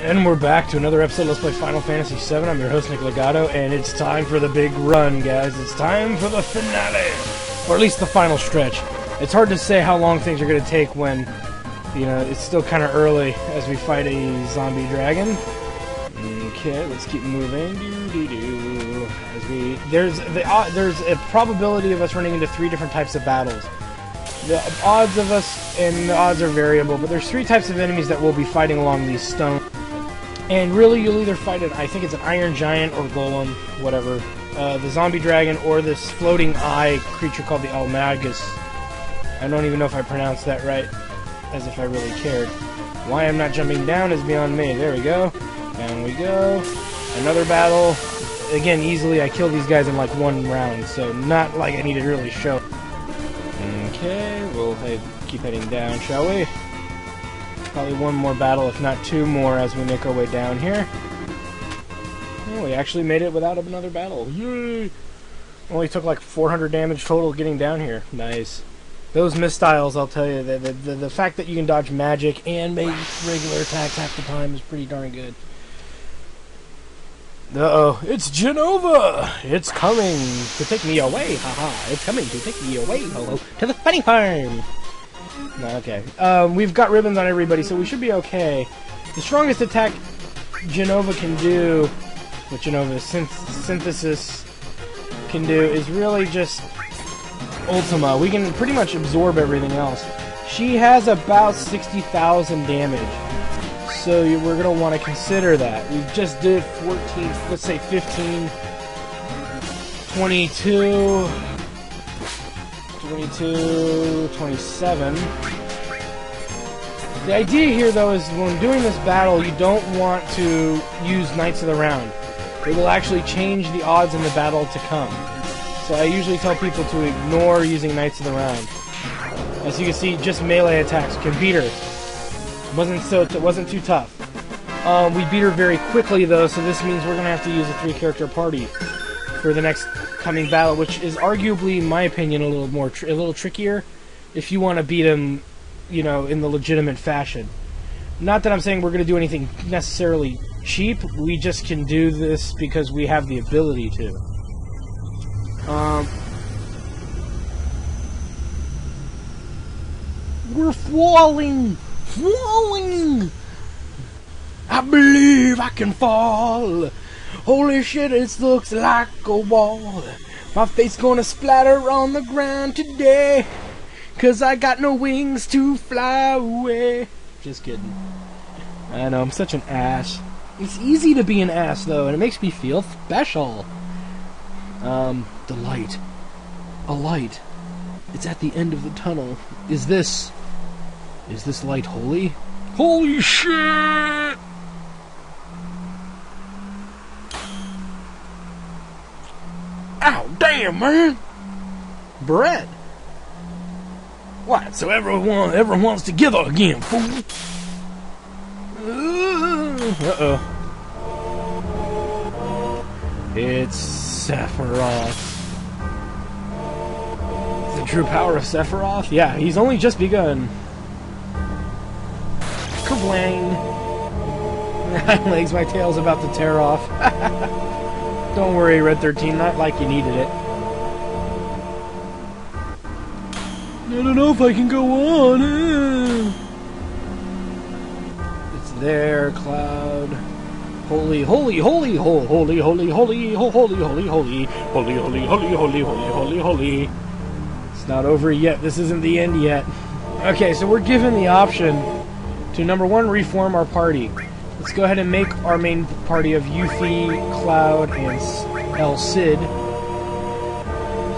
And we're back to another episode of Let's Play Final Fantasy VII. I'm your host, Nick Legato, and it's time for the big run, guys. It's time for the finale! Or at least the final stretch. It's hard to say how long things are going to take when, you know, it's still kind of early as we fight a zombie dragon. Okay, let's keep moving. There's a probability of us running into 3 different types of battles. The odds of us, and the odds are variable, but there's 3 types of enemies that we'll be fighting along these stones. And really, you'll either fight I think it's an Iron Giant or Golem, whatever, the Zombie Dragon, or this floating eye creature called the Almagus. I don't even know if I pronounced that right, as if I really cared. Why I'm not jumping down is beyond me. There we go. Down we go. Another battle. Again, easily I kill these guys in like 1 round, so not like I need to really show. Okay, we'll keep heading down, shall we? Probably 1 more battle, if not 2 more, as we make our way down here. Oh, we actually made it without another battle. Yay! Only took like 400 damage total getting down here. Nice. Those missiles, I'll tell you, the fact that you can dodge magic and make regular attacks half the time is pretty darn good. Uh-oh, it's Jenova! It's coming to take me away, haha. It's coming to take me away, ho-ho, to the funny farm! No, okay. We've got ribbons on everybody, so we should be okay. The strongest attack Jenova can do, what Jenova's synthesis can do, is really just Ultima. We can pretty much absorb everything else. She has about 60,000 damage, so we're going to want to consider that. We just did 14, let's say 15, 22... 22, 27. The idea here, though, is when doing this battle, you don't want to use Knights of the Round. It will actually change the odds in the battle to come. So I usually tell people to ignore using Knights of the Round. As you can see, just melee attacks can beat her. Wasn't too tough. We beat her very quickly, though, so this means we're going to have to use a 3-character party for the next coming battle, which is arguably, in my opinion, a little trickier if you want to beat him, you know, in the legitimate fashion. Not that I'm saying we're going to do anything necessarily cheap. We just can do this because we have the ability to. We're falling! I believe I can fall! Holy shit, it looks like a wall. My face gonna splatter on the ground today, 'cause I got no wings to fly away. Just kidding. I know, I'm such an ass. It's easy to be an ass, though, and it makes me feel special. The light. A light. It's at the end of the tunnel. Is this light holy? Holy shit! Ow, damn, man! Bread! What, so everyone's together again, fool? Uh-oh. It's Sephiroth. The true power of Sephiroth? Yeah, he's only just begun. Kablang! My legs, my tail's about to tear off. Don't worry, Red 13, not like you needed it. I don't know if I can go on. It's there, Cloud. Holy, holy, holy, holy, holy, holy, holy, holy, holy, holy, holy, holy, holy, holy, holy, holy. It's not over yet. This isn't the end yet. Okay, so we're given the option to, number 1, reform our party. Let's go ahead and make our main party of Yuffie, Cloud, and El Cid.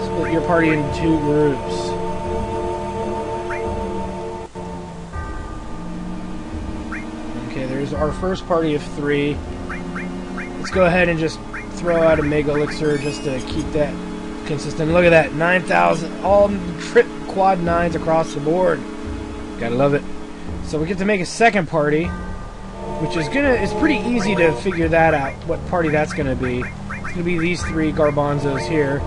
Split your party into 2 groups. Okay, there's our first party of 3. Let's go ahead and just throw out a Mega Elixir just to keep that consistent. Look at that, 9,000, all trip quad 9s across the board. Gotta love it. So we get to make a second party, which is it's pretty easy to figure that out, what party that's gonna be. It's gonna be these 3 garbanzos here,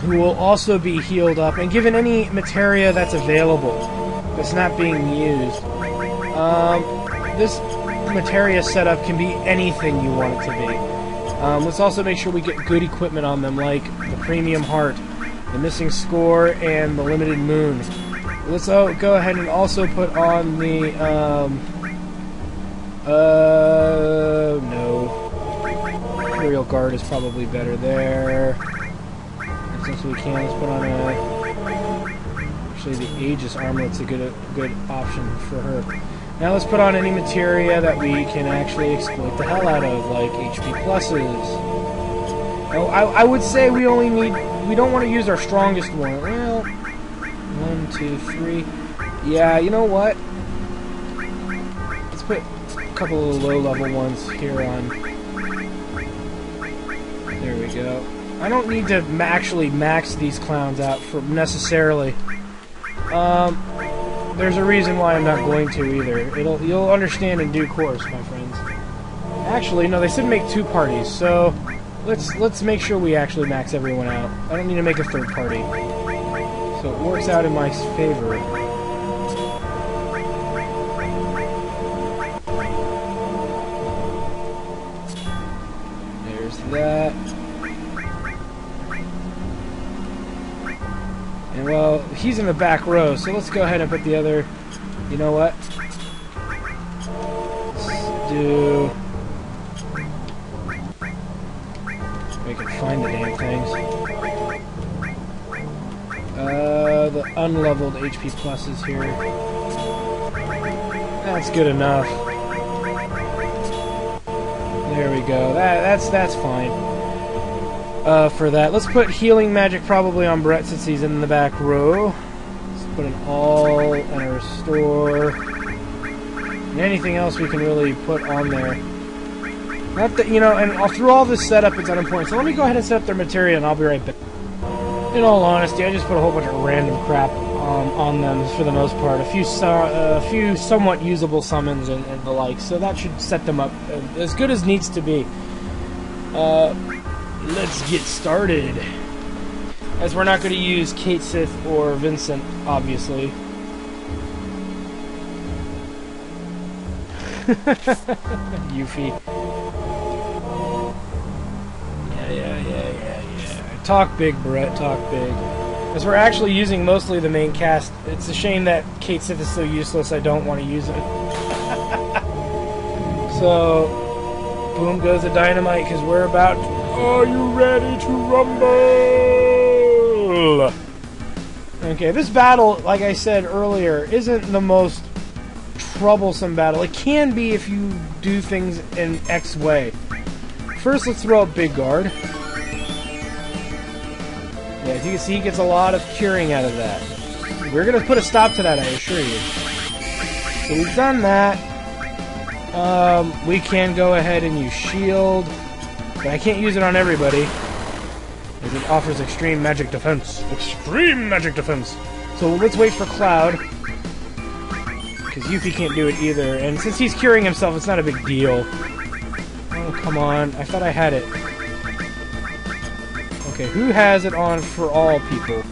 who will also be healed up and given any materia that's available, that's not being used. this materia setup can be anything you want it to be. Let's also make sure we get good equipment on them, like the premium heart, the missing score, and the limited moon. Let's go ahead and also put on the, no. Imperial Guard is probably better there. And since we can, let's put on actually the Aegis armlet's a good option for her. Now let's put on any materia that we can actually exploit the hell out of, like HP pluses. Now, I would say we don't want to use our strongest one. Well, 1, 2, 3. Yeah, you know what? Let's put a couple of low-level ones here on. There we go. I don't need to actually max these clowns out for necessarily. There's a reason why I'm not going to either. You'll understand in due course, my friends. Actually, no, they said make 2 parties, so let's make sure we actually max everyone out. I don't need to make a 3rd party. So it works out in my favor. There's that. And well, he's in the back row, so let's go ahead and put the other... You know what? Let's do... We can find the damn things. The unleveled HP pluses here. That's good enough. There we go. That's fine. For that, let's put healing magic probably on Brett since he's in the back row. Let's put an all and a restore. And anything else we can really put on there. Not that, you know, and through all this setup, it's unimportant. So let me go ahead and set up their materia, and I'll be right back. In all honesty, I just put a whole bunch of random crap on them for the most part. A few somewhat usable summons and the like. So that should set them up as good as needs to be. Let's get started. As we're not going to use Kate Sith or Vincent, obviously. Yuffie. Yeah. Talk big, Brett, talk big. As we're actually using mostly the main cast, it's a shame that Kate Sith is so useless I don't want to use it. So, boom goes the dynamite, because we're about... Are you ready to rumble? Okay, this battle, like I said earlier, isn't the most troublesome battle. It can be if you do things in X way. First, let's throw up Big Guard. Yeah, as you can see, he gets a lot of curing out of that. We're going to put a stop to that, I assure you. So we've done that. We can go ahead and use Shield. But I can't use it on everybody, as it offers extreme magic defense. Extreme magic defense! So let's wait for Cloud, because Yuffie can't do it either, and since he's curing himself, it's not a big deal. Oh, come on. I thought I had it. Okay, who has it on for all people?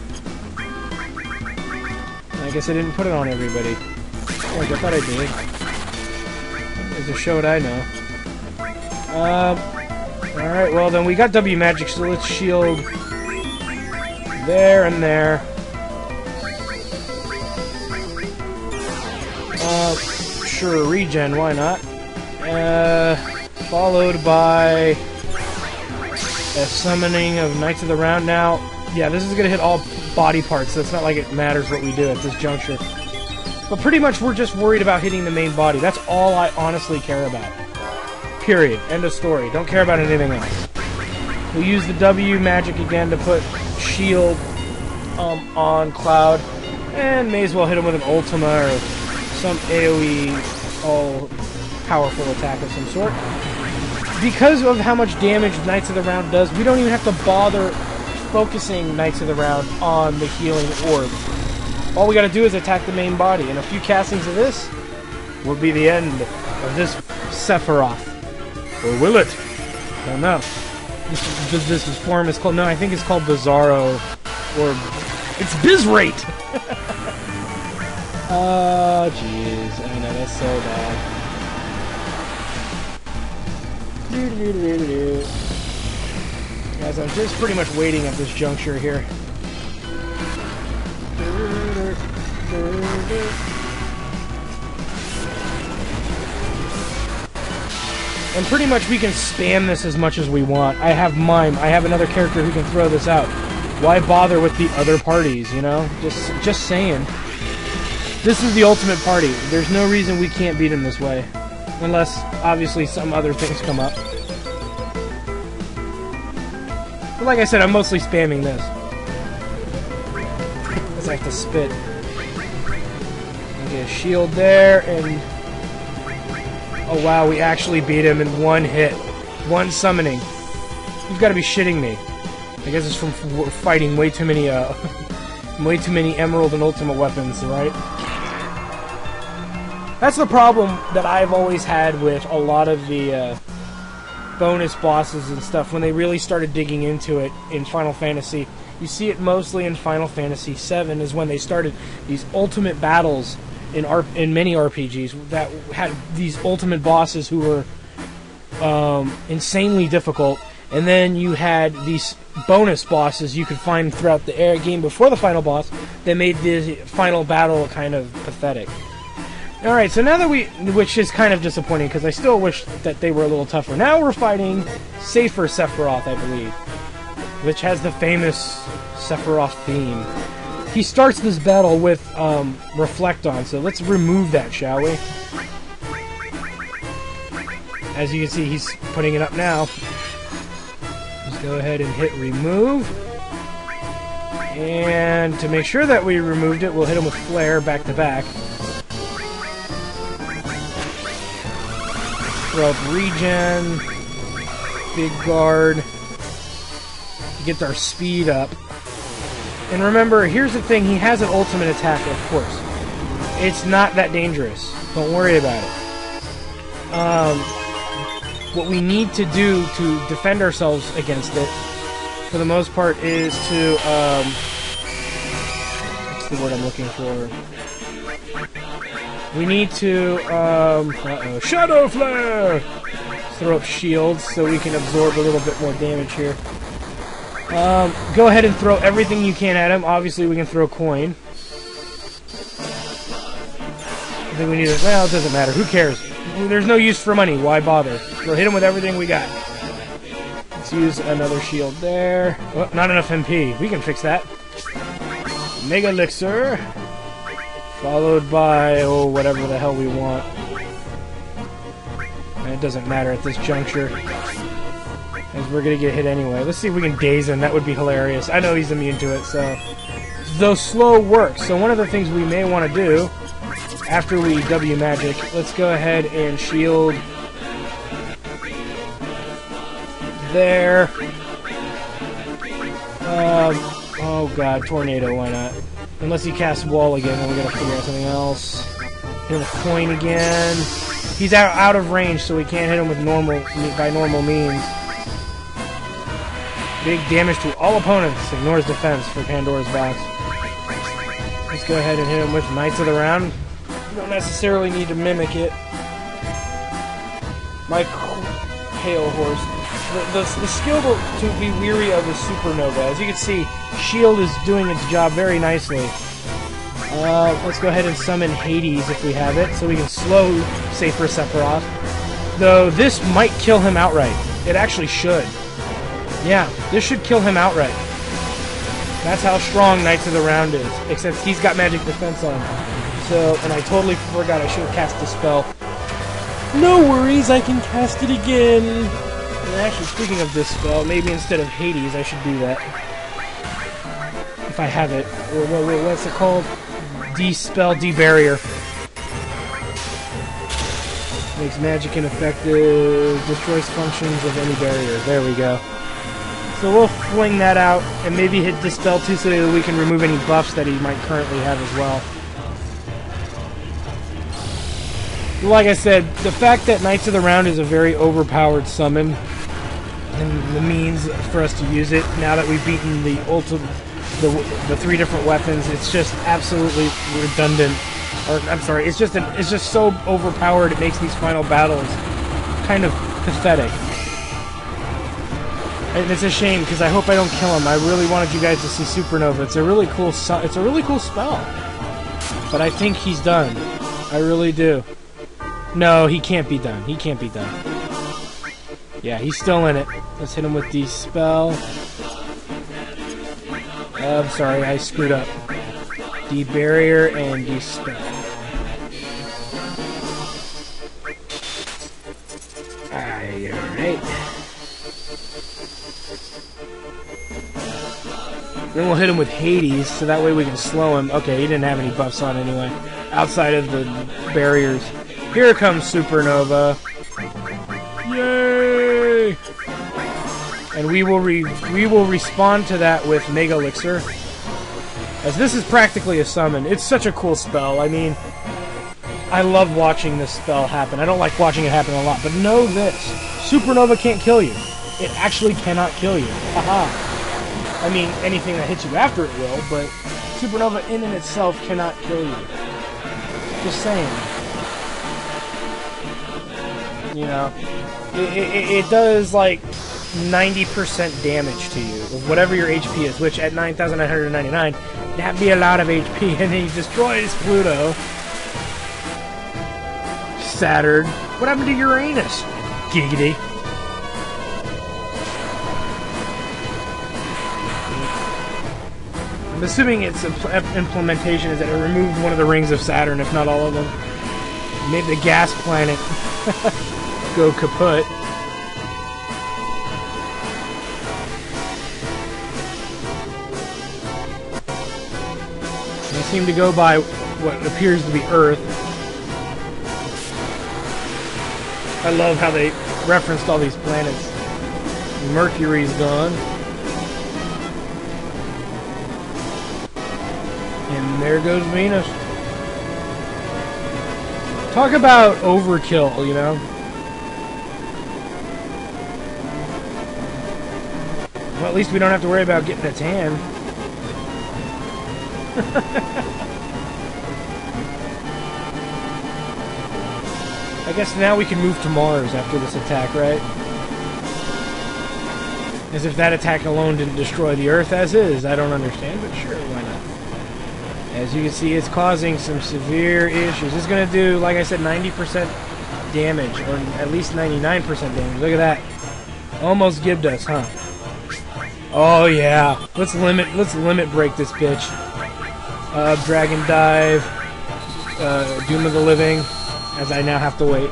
I guess I didn't put it on everybody. Oh, I thought I did. There's a show what I know. Alright, well then we got W magic, so let's shield there and there. Sure, regen, why not? Followed by a summoning of Knights of the Round. Now, yeah, this is going to hit all body parts, so it's not like it matters what we do at this juncture. But pretty much we're just worried about hitting the main body. That's all I honestly care about. Period. End of story. Don't care about anything else. We'll use the W magic again to put shield on Cloud. And may as well hit him with an Ultima or some AoE all-powerful attack of some sort. Because of how much damage Knights of the Round does, we don't even have to bother focusing Knights of the Round on the healing orb. All we gotta do is attack the main body, and a few castings of this will be the end of this Sephiroth. Or will it? I don't know. This form is called... No, I think it's called Bizarro. Or... It's Bizrate! Oh, jeez. I know, that's so bad. Guys, I'm just pretty much waiting at this juncture here. And pretty much we can spam this as much as we want. I have Mime. I have another character who can throw this out. Why bother with the other parties, you know? Just saying. This is the ultimate party. There's no reason we can't beat him this way. Unless, obviously, some other things come up. But like I said, I'm mostly spamming this. Because I have to spit. Get a shield there, and... oh wow, we actually beat him in one hit. One summoning. You've got to be shitting me. I guess it's from fighting way too many, way too many Emerald and Ultimate weapons, right? That's the problem that I've always had with a lot of the bonus bosses and stuff when they really started digging into it in Final Fantasy. You see it mostly in Final Fantasy VII is when they started these ultimate battles in many RPGs that had these ultimate bosses who were insanely difficult, and then you had these bonus bosses you could find throughout the game before the final boss that made the final battle kind of pathetic. Alright, so now that which is kind of disappointing because I still wish that they were a little tougher. Now we're fighting Safer Sephiroth, I believe, which has the famous Sephiroth theme. He starts this battle with Reflect On, so let's remove that, shall we? As you can see, he's putting it up now. Just go ahead and hit remove. And to make sure that we removed it, we'll hit him with Flare back to back. Throw up regen, big guard, get our speed up. And remember, here's the thing, he has an ultimate attack, of course. It's not that dangerous. Don't worry about it. What we need to do to defend ourselves against it, for the most part, is to, what's the word I'm looking for? We need to, Shadow Flare! Throw up shields so we can absorb a little bit more damage here. Go ahead and throw everything you can at him. Obviously, we can throw coin. I think we need to... well, it doesn't matter. Who cares? There's no use for money. Why bother? So hit him with everything we got. Let's use another shield there. Oh, not enough MP. We can fix that. Mega Elixir. Followed by, oh, whatever the hell we want. And it doesn't matter at this juncture. As we're gonna get hit anyway. Let's see if we can daze him. That would be hilarious. I know he's immune to it, so... though slow works. So one of the things we may want to do, after we W magic, let's go ahead and shield... there. Oh god, tornado, why not? Unless he casts wall again, then we gotta figure out something else. Hit him with coin again. He's out of range, so we can't hit him with by normal means. Big damage to all opponents. Ignores defense for Pandora's box. Let's go ahead and hit him with Knights of the Round. You don't necessarily need to mimic it. My Pale Horse. The skill to be weary of is Supernova. As you can see, Shield is doing its job very nicely. Let's go ahead and summon Hades if we have it, so we can slow Safer Sephiroth. Though this might kill him outright. It actually should. Yeah, this should kill him outright. That's how strong Knights of the Round is. Except he's got magic defense on. So, and I totally forgot I should have cast Dispel. No worries, I can cast it again. And actually, speaking of Dispel, maybe instead of Hades, I should do that. If I have it. What's it called? Dispel, Debarrier. Makes magic ineffective, destroys functions of any barrier. There we go. So we'll fling that out, and maybe hit Dispel too so that we can remove any buffs that he might currently have as well. Like I said, the fact that Knights of the Round is a very overpowered summon, and the means for us to use it, now that we've beaten the three different weapons, it's just absolutely redundant. Or, I'm sorry, it's just so overpowered it makes these final battles kind of pathetic. And it's a shame because I hope I don't kill him. I really wanted you guys to see Supernova. It's a really cool spell. But I think he's done. I really do. No, he can't be done. He can't be done. Yeah, he's still in it. Let's hit him with the spell. I'm sorry, I screwed up. The barrier and the spell. Alright. Then we'll hit him with Hades, so that way we can slow him. Okay, he didn't have any buffs on anyway, outside of the barriers. Here comes Supernova. Yay! And we will respond to that with Mega Elixir, as this is practically a summon. It's such a cool spell. I mean, I love watching this spell happen. I don't like watching it happen a lot, but know this: Supernova can't kill you. It actually cannot kill you. Haha. I mean, anything that hits you after it will, but Supernova in and itself cannot kill you. Just saying. You know, it does like 90% damage to you of whatever your HP is, which at 9,999, that'd be a lot of HP, and he destroys Pluto. Saturn. What happened to Uranus? Giggity. I'm assuming its implementation is that it removed one of the rings of Saturn, if not all of them. Made the gas planet go kaput. They seem to go by what appears to be Earth. I love how they referenced all these planets. Mercury's gone. And there goes Venus. Talk about overkill, you know? Well, at least we don't have to worry about getting a tan. I guess now we can move to Mars after this attack, right? As if that attack alone didn't destroy the Earth as is. I don't understand, but sure, why not? As you can see, it's causing some severe issues. It's going to do, like I said, 90% damage, or at least 99% damage. Look at that. Almost gibbed us, huh? Oh yeah. Let's limit break this bitch. Dragon Dive, Doom of the Living, as I now have to wait.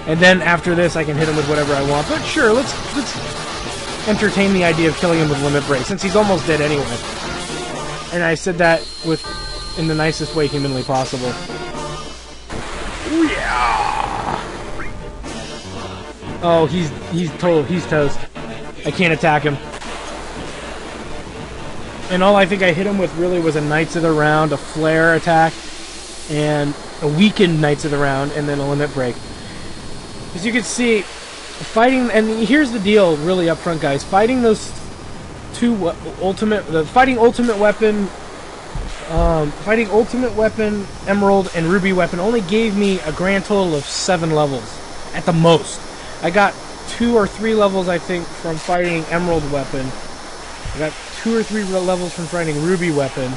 And then after this, I can hit him with whatever I want. But sure, let's entertain the idea of killing him with limit break, since he's almost dead anyway. And I said that in the nicest way humanly possible. Ooh, yeah. Oh, he's toast. I can't attack him. And all I think I hit him with really was a Knights of the Round, a flare attack, and a weakened Knights of the Round, and then a limit break. As you can see, fighting, and here's the deal really up front, guys. Fighting those two fighting ultimate weapon Emerald and Ruby weapon only gave me a grand total of 7 levels at the most. I got 2 or 3 levels, I think, from fighting Emerald weapon. I got 2 or 3 levels from fighting Ruby weapon,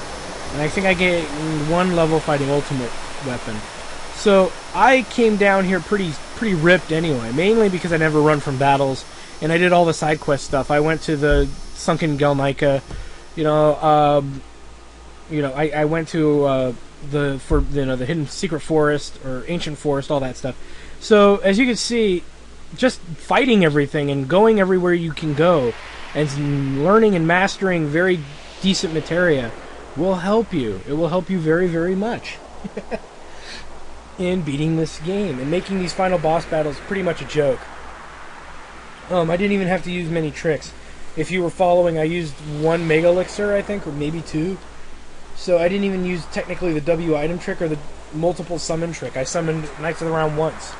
and I think I get 1 level fighting ultimate weapon. So I came down here pretty ripped anyway, mainly because I never run from battles, and I did all the side quest stuff. I went to the Sunken Gelnika, I went to the hidden secret forest or ancient forest, all that stuff. So as you can see, just fighting everything and going everywhere you can go, and learning and mastering very decent materia will help you. It will help you very, very much in beating this game and making these final boss battles pretty much a joke. I didn't even have to use many tricks. If you were following, I used 1 Mega Elixir, I think, or maybe 2. So I didn't even use technically the W item trick or the multiple summon trick. I summoned Knights of the Round once.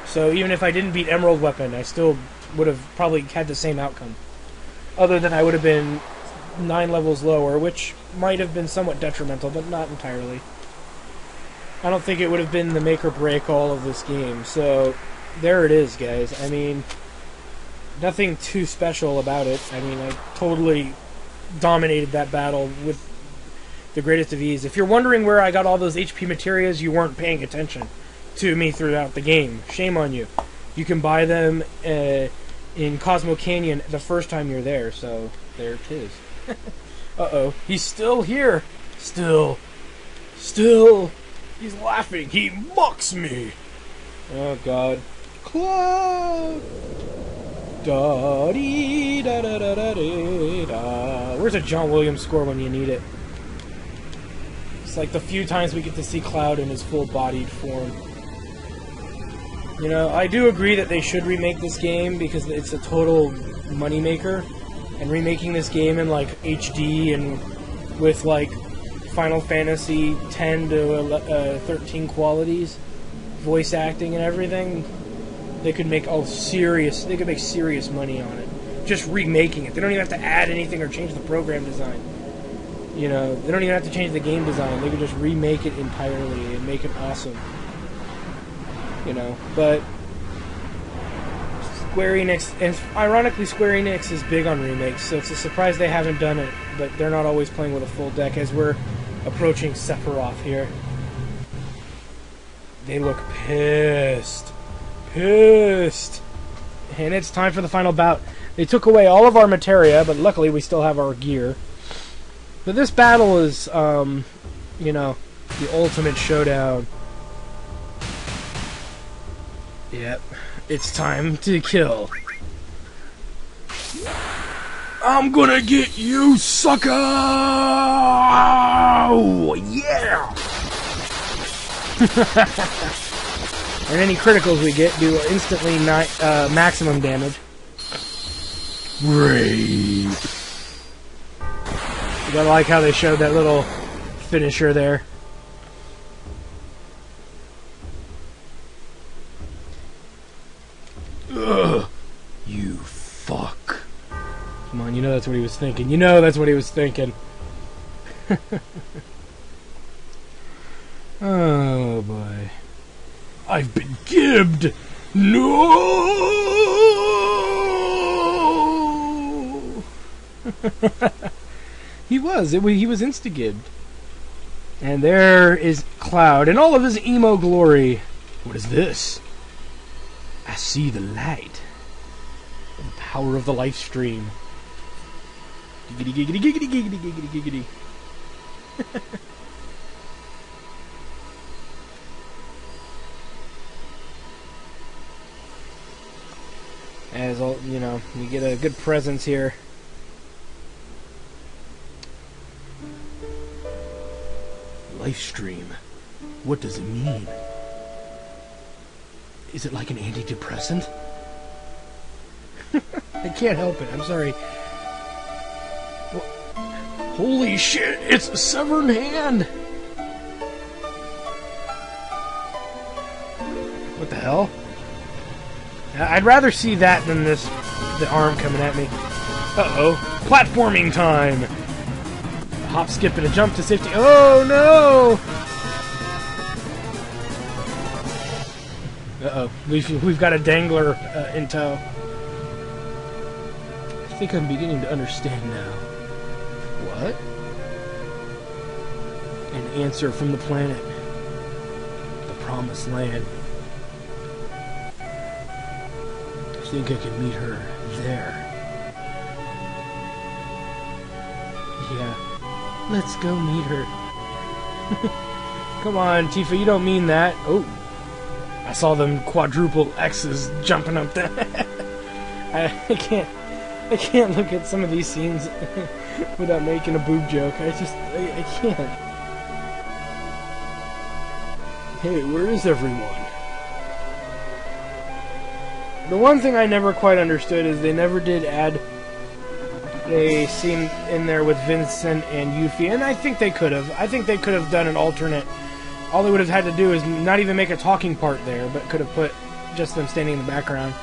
So even if I didn't beat Emerald Weapon, I still would have probably had the same outcome. Other than I would have been 9 levels lower, which might have been somewhat detrimental, but not entirely. I don't think it would have been the make or break all of this game. So there it is, guys. I mean, Nothing too special about it. I mean, I totally dominated that battle with the greatest of ease. If you're wondering where I got all those HP materials, you weren't paying attention to me throughout the game. Shame on you. You can buy them in Cosmo Canyon the first time you're there, so there it is. Uh-oh. He's still here. Still. He's laughing. He mocks me. Oh, God. Cloud. Da-dee, da-da-da-da-dee, da. Where's a John Williams score when you need it? It's like the few times we get to see Cloud in his full-bodied form. You know, I do agree that they should remake this game because it's a total moneymaker. And remaking this game in, like, HD and with, like, Final Fantasy 10 to 13 qualities, voice acting and everything, they could make serious money on it. Just remaking it. They don't even have to add anything or change the program design. You know, they don't even have to change the game design. They could just remake it entirely and make it awesome. You know, but Square Enix, and ironically Square Enix is big on remakes, so it's a surprise they haven't done it, but they're not always playing with a full deck as we're approaching Sephiroth here. They look pissed. Pissed. And it's time for the final bout. They took away all of our materia, but luckily we still have our gear. But this battle is, you know, the ultimate showdown. Yep. It's time to kill. I'm gonna get you, sucker! Oh, yeah! And any criticals we get do instantly maximum damage. Great! You gotta like how they showed that little finisher there. Ugh! You fuck. Come on, you know that's what he was thinking. You know that's what he was thinking. Oh boy. I've been gibbed! No! He was insta-gibbed. And there is Cloud in all of his emo glory. What is this? I see the light. The power of the life stream. Giggity, giggity, giggity, giggity, giggity, giggity. As all, you know, you get a good presence here. Life stream. What does it mean? Is it like an antidepressant? I can't help it. I'm sorry. Well, holy shit! It's a severed hand. What the hell? I'd rather see that than the arm coming at me. Uh-oh. Platforming time! A hop, skip, and a jump to safety. Oh, no! Uh-oh. We've got a dangler in tow. I think I'm beginning to understand now. What? An answer from the planet. The promised land. I think I can meet her there. Yeah. Let's go meet her. Come on, Tifa, you don't mean that. Oh. I saw them quadruple X's jumping up there. I can't look at some of these scenes without making a boob joke. I can't. Hey, where is everyone? The one thing I never quite understood is they never did add a scene in there with Vincent and Yuffie, and I think they could have. I think they could have done an alternate. All they would have had to do is not even make a talking part there, but could have put just them standing in the background.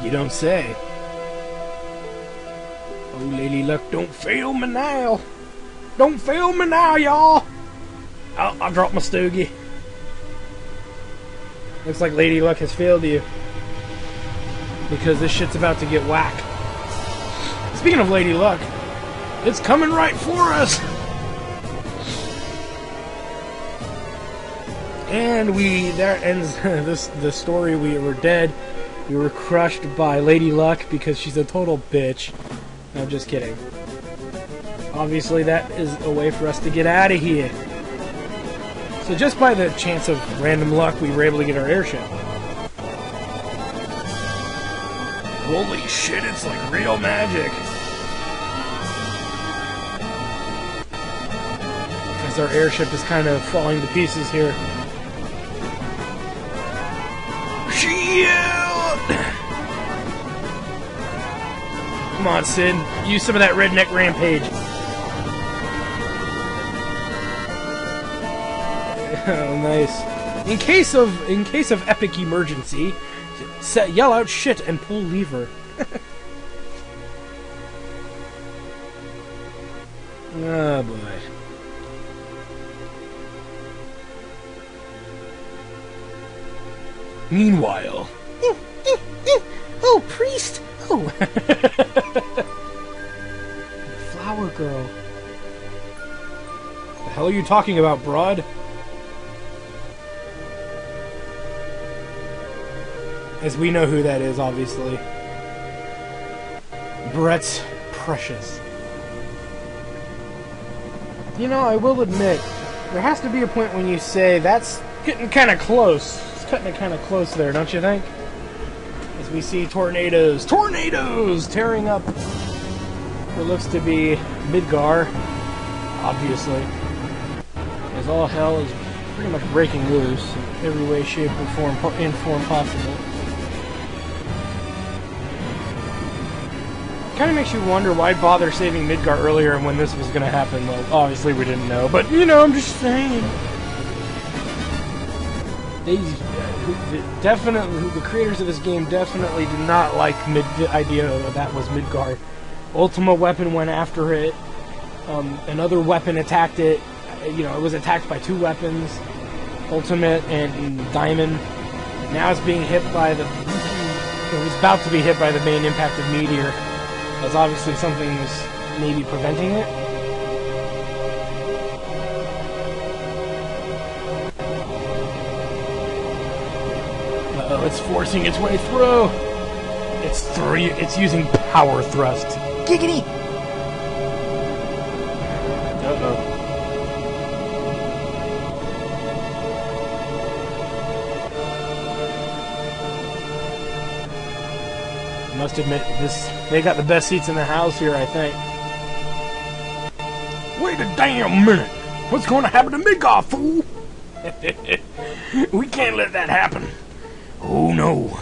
You don't say. Oh, Lady Luck, don't fail me now. Don't fail me now, y'all. I'll drop my stogie. Looks like Lady Luck has failed you. Because this shit's about to get whack. Speaking of Lady Luck, it's coming right for us! And that ends the story. We were dead. We were crushed by Lady Luck because she's a total bitch. No, I'm just kidding. Obviously, that is a way for us to get out of here. So just by the chance of random luck, we were able to get our airship. Holy shit, it's like real magic. Because our airship is kind of falling to pieces here. Come on, Sid. Use some of that redneck rampage. Oh, nice. In case of epic emergency, yell out shit and pull lever. Oh boy. Meanwhile. Oh, priest! Oh! Flower girl. The hell are you talking about, broad? As we know who that is, obviously. Brett's Precious. You know, I will admit, there has to be a point when you say, that's getting kind of close. It's cutting it kind of close there, don't you think? As we see tornadoes tearing up what looks to be Midgar, obviously. As all hell is pretty much breaking loose in every way, shape, or form possible. Kind of makes you wonder why bother saving Midgar earlier when this was going to happen. Well, obviously we didn't know, but you know, I'm just saying. The creators of this game definitely did not like the idea that was Midgar. Ultima weapon went after it. Another weapon attacked it. You know, it was attacked by two weapons, Ultimate and Diamond. Now it's being hit by it was about to be hit by the main impact of Meteor. As obviously something is maybe preventing it. Uh-oh, it's forcing its way through. It's using power thrust. Giggity! Uh-oh. Must admit, they got the best seats in the house here, I think. Wait a damn minute! What's going to happen to Midgar, fool? We can't let that happen. Oh no.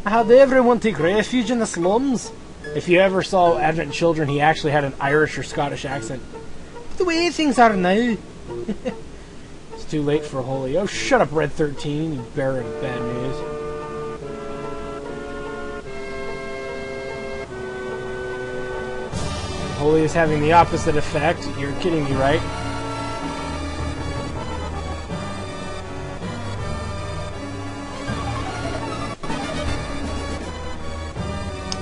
How'd everyone take refuge in the slums? If you ever saw Advent Children, he actually had an Irish or Scottish accent. The way things are now. It's too late for Holy. Oh, shut up, Red 13, you bearer of bad news. Holy is having the opposite effect. You're kidding me, right?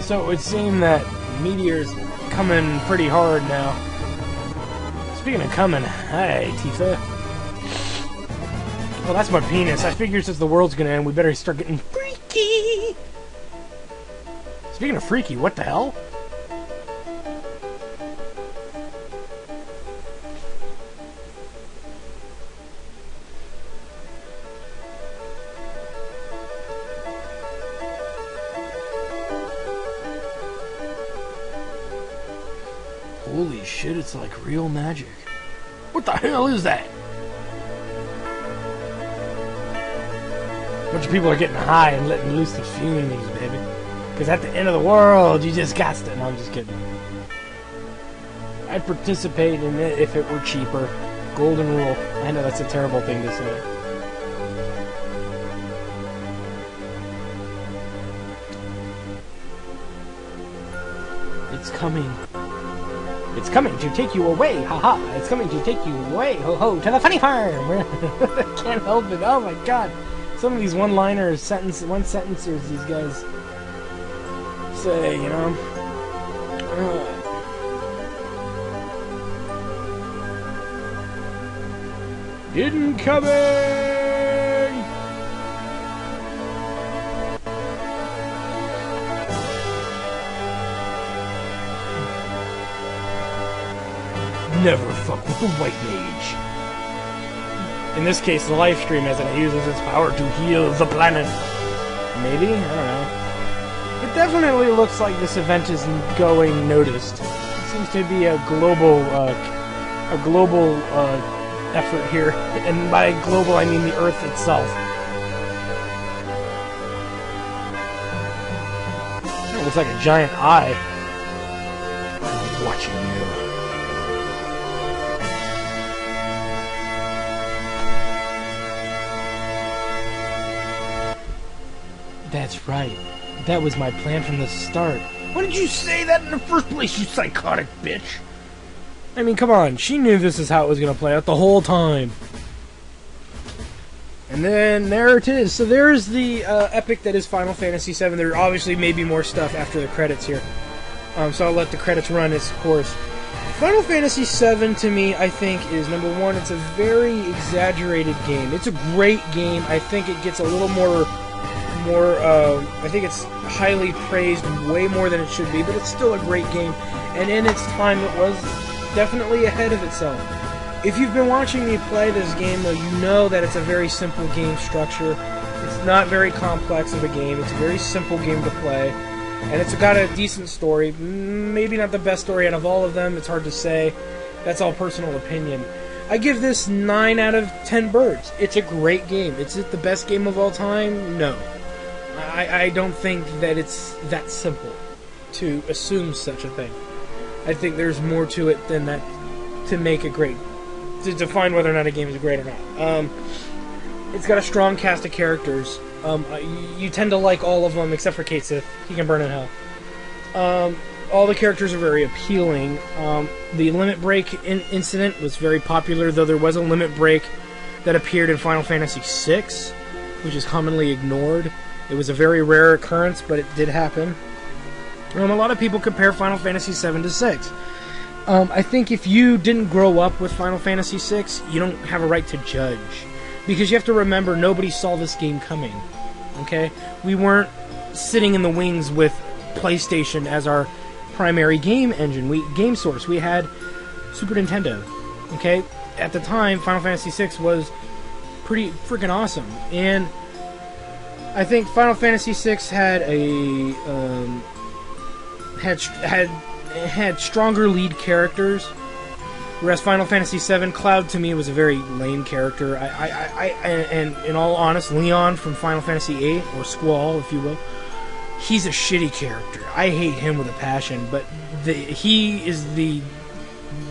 So it would seem that Meteor's coming pretty hard now. Speaking of coming, hi, Tifa. Well, that's my penis. I figure since the world's gonna end, we better start getting freaky. Speaking of freaky, what the hell? Holy shit, it's like real magic. What the hell is that? A bunch of people are getting high and letting loose the fumes, baby. Because at the end of the world, you just got to... No, I'm just kidding. I'd participate in it if it were cheaper. Golden rule. I know that's a terrible thing to say. It's coming. It's coming to take you away, haha! It's coming to take you away, ho ho, to the funny farm! Can't help it, oh my god! some of these one-liners, one sentences these guys say, you know. Incoming! Never fuck with the white mage. In this case, the live stream as it uses its power to heal the planet. Maybe? I don't know. It definitely looks like this event is going noticed. It seems to be a global effort here, and by global I mean the Earth itself. It looks like a giant eye. I'm watching you. That's right. That was my plan from the start. Why did you say that in the first place, you psychotic bitch? I mean, come on. She knew this is how it was going to play out the whole time. And then there it is. So there's the epic that is Final Fantasy VII. There obviously may be more stuff after the credits here. So I'll let the credits run its course. Final Fantasy VII, to me, I think, is, number one, it's a very exaggerated game. It's a great game. I think it gets a little more, I think it's highly praised way more than it should be, but it's still a great game. And in its time, it was definitely ahead of itself. If you've been watching me play this game, though, you know that it's a very simple game structure. It's not very complex of a game. It's a very simple game to play. And it's got a decent story. Maybe not the best story out of all of them. It's hard to say. That's all personal opinion. I give this 9 out of 10 birds. It's a great game. Is it the best game of all time? No. I don't think that it's that simple to assume such a thing. I think there's more to it than that to make it great. To define whether or not a game is great or not. It's got a strong cast of characters. You tend to like all of them except for Kate Sith. He can burn in hell. All the characters are very appealing. The Limit Break incident was very popular, though there was a Limit Break that appeared in Final Fantasy VI, which is commonly ignored. It was a very rare occurrence, but it did happen. A lot of people compare Final Fantasy VII to 6. I think if you didn't grow up with Final Fantasy VI, you don't have a right to judge. Because you have to remember, nobody saw this game coming. Okay? We weren't sitting in the wings with PlayStation as our primary game engine, game source. We had Super Nintendo. Okay? At the time, Final Fantasy VI was pretty freaking awesome. And I think Final Fantasy VI had had stronger lead characters, whereas Final Fantasy VII, Cloud to me was a very lame character. And in all honesty, Leon from Final Fantasy VIII, or Squall, if you will, he's a shitty character. I hate him with a passion, but he's the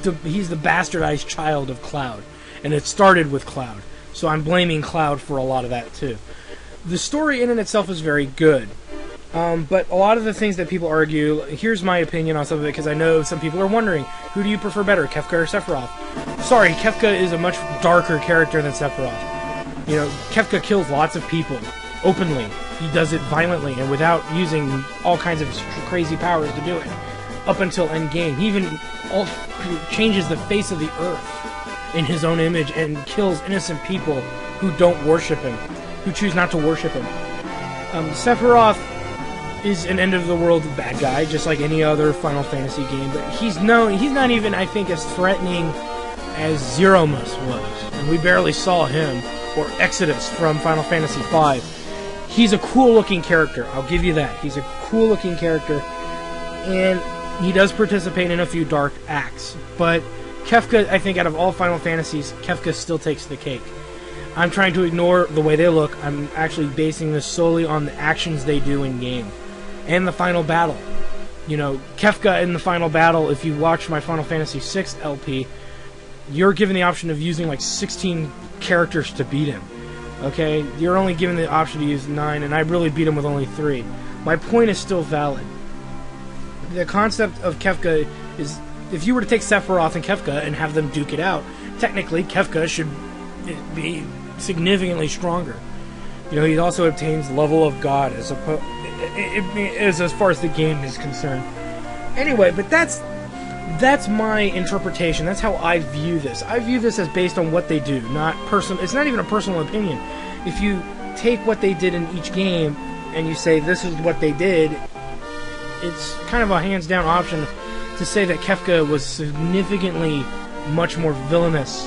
bastardized child of Cloud, and it started with Cloud. So I'm blaming Cloud for a lot of that too. The story in and itself is very good. But a lot of the things that people argue, here's my opinion on some of it, because I know some people are wondering, who do you prefer better, Kefka or Sephiroth? Sorry, Kefka is a much darker character than Sephiroth. You know, Kefka kills lots of people, openly. He does it violently, and without using all kinds of crazy powers to do it. Up until endgame. He even changes the face of the earth in his own image, and kills innocent people who don't worship him, who choose not to worship him. Sephiroth is an end-of-the-world bad guy, just like any other Final Fantasy game, but he's not even, I think, as threatening as Zeromus was, and we barely saw him, or Exodus from Final Fantasy V. He's a cool-looking character, I'll give you that. He's a cool-looking character, and he does participate in a few dark acts, but Kefka, I think, out of all Final Fantasies, Kefka still takes the cake. I'm trying to ignore the way they look. I'm actually basing this solely on the actions they do in-game. And the final battle. You know, Kefka in the final battle, if you watch my Final Fantasy VI LP, you're given the option of using like 16 characters to beat him. Okay? You're only given the option to use 9, and I really beat him with only 3. My point is still valid. The concept of Kefka is, if you were to take Sephiroth and Kefka and have them duke it out, technically Kefka should be significantly stronger. You know, he also obtains level of God as as far as the game is concerned. Anyway, but that's my interpretation. That's how I view this. I view this as based on what they do, not personal. It's not even a personal opinion. If you take what they did in each game and you say this is what they did, it's kind of a hands-down option to say that Kefka was significantly much more villainous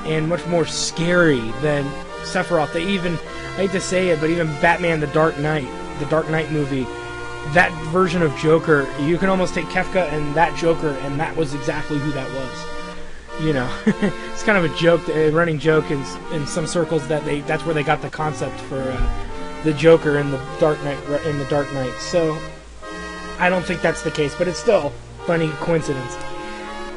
and much more scary than Sephiroth. They even, I hate to say it, but even Batman the Dark Knight movie, that version of Joker, you can almost take Kefka and that Joker, and that was exactly who that was. You know, it's kind of a joke, a running joke in some circles that's where they got the concept for the Joker in the Dark Knight. So I don't think that's the case, but it's still funny coincidence.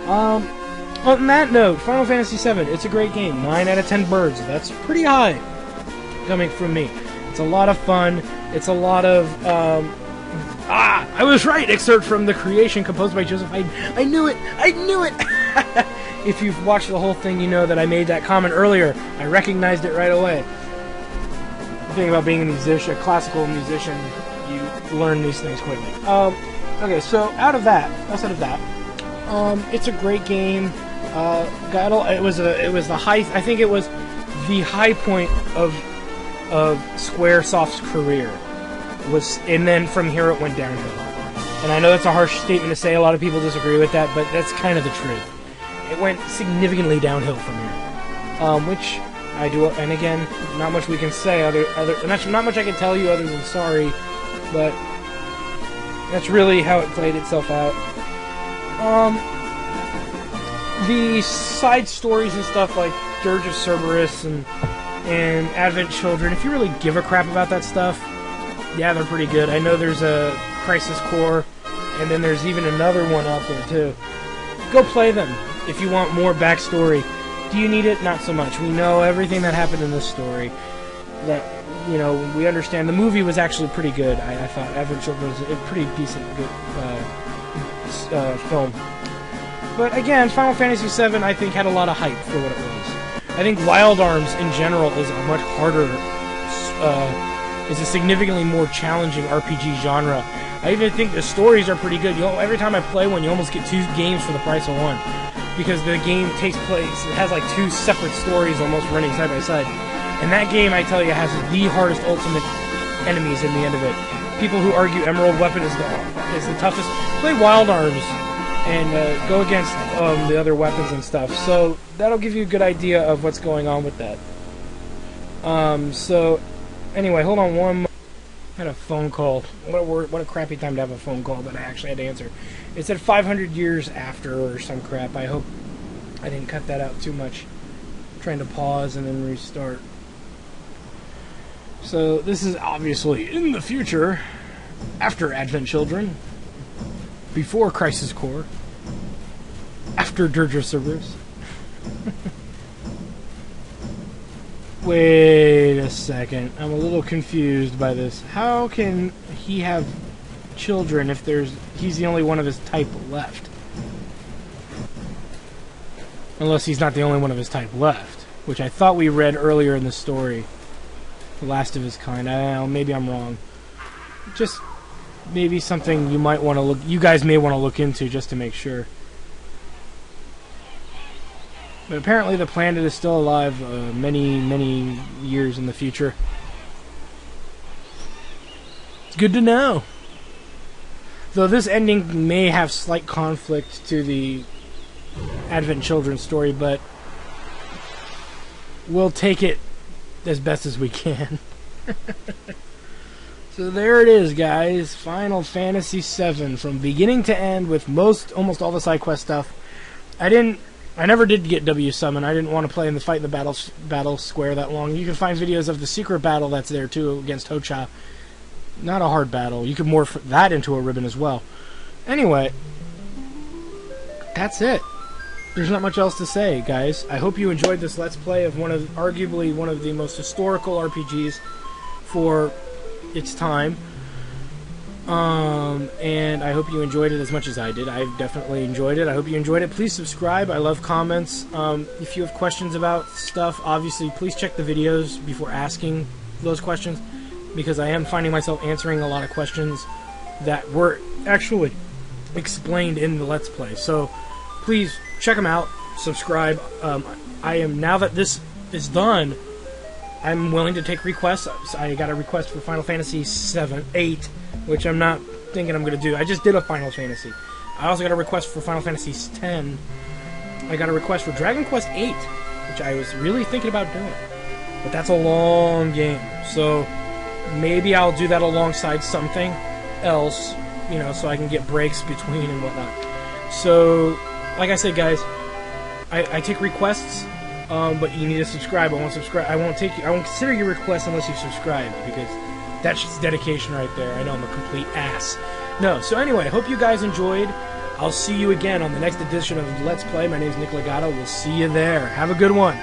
On that note, Final Fantasy VII, it's a great game. 9 out of 10 birds. That's pretty high coming from me. It's a lot of fun. It's a lot of I was right! Excerpt from The Creation, composed by Joseph Haydn. I knew it! I knew it! If you've watched the whole thing, you know that I made that comment earlier. I recognized it right away. The thing about being a classical musician, you learn these things quickly. Okay, so outside of that, it's a great game. It was the high. I think it was the high point of SquareSoft's career. And then from here it went downhill. And I know that's a harsh statement to say. A lot of people disagree with that, but that's kind of the truth. It went significantly downhill from here, which I do. And again, not much we can say not much I can tell you other than sorry. But that's really how it played itself out. The side stories and stuff like Dirge of Cerberus and Advent Children, if you really give a crap about that stuff, yeah, they're pretty good. I know there's a Crisis Core, and then there's even another one out there too. Go play them if you want more backstory. Do you need it? Not so much. We know everything that happened in this story. That, you know, we understand. The movie was actually pretty good. I thought Advent Children was a pretty decent, good film. But again, Final Fantasy VII, I think, had a lot of hype for what it was. I think Wild Arms, in general, is a much harder, is a significantly more challenging RPG genre. I even think the stories are pretty good. You know, every time I play one, you almost get 2 games for the price of one. Because the game takes place, it has like 2 separate stories almost running side by side. And that game, I tell you, has the hardest ultimate enemies in the end of it. People who argue Emerald Weapon is the toughest, play Wild Arms and go against the other weapons and stuff. So that'll give you a good idea of what's going on with that. So anyway, hold on one moment. I had a phone call. What a crappy time to have a phone call that I actually had to answer. It said 500 years after or some crap. I hope I didn't cut that out too much. I'm trying to pause and then restart. So this is obviously in the future, after Advent Children, before Crisis Core, after Dirge of Cerberus. Wait a second, I'm a little confused by this. How can he have children if he's the only one of his type left? Unless he's not the only one of his type left, which I thought we read earlier in the story. The last of his kind. Maybe I'm wrong. Just maybe something you guys may want to look into just to make sure. But apparently the planet is still alive many, many years in the future. It's good to know. Though this ending may have slight conflict to the Advent Children story, but we'll take it as best as we can. So there it is, guys. Final Fantasy VII from beginning to end with almost all the side quest stuff. I never did get W Summon. I didn't want to play in the fight in the battle square that long. You can find videos of the secret battle that's there too against Hocha. Not a hard battle. You can morph that into a ribbon as well. Anyway, that's it. There's not much else to say, guys. I hope you enjoyed this Let's Play of arguably one of the most historical RPGs for its time. And I hope you enjoyed it as much as I did. I definitely enjoyed it. I hope you enjoyed it. Please subscribe. I love comments. If you have questions about stuff, obviously, please check the videos before asking those questions, because I am finding myself answering a lot of questions that were actually explained in the Let's Play. So please check them out, subscribe. Now that this is done, I'm willing to take requests. I got a request for Final Fantasy 8, which I'm not thinking I'm going to do. I just did a Final Fantasy. I also got a request for Final Fantasy 10. I got a request for Dragon Quest 8, which I was really thinking about doing. But that's a long game, so maybe I'll do that alongside something else, you know, so I can get breaks between and whatnot. So, like I said, guys, I take requests, but you need to subscribe. I won't subscribe. I won't consider your request unless you subscribe, because that's just dedication right there. I know I'm a complete ass. No, so anyway, hope you guys enjoyed. I'll see you again on the next edition of Let's Play. My name is Nick Legato. We'll see you there. Have a good one.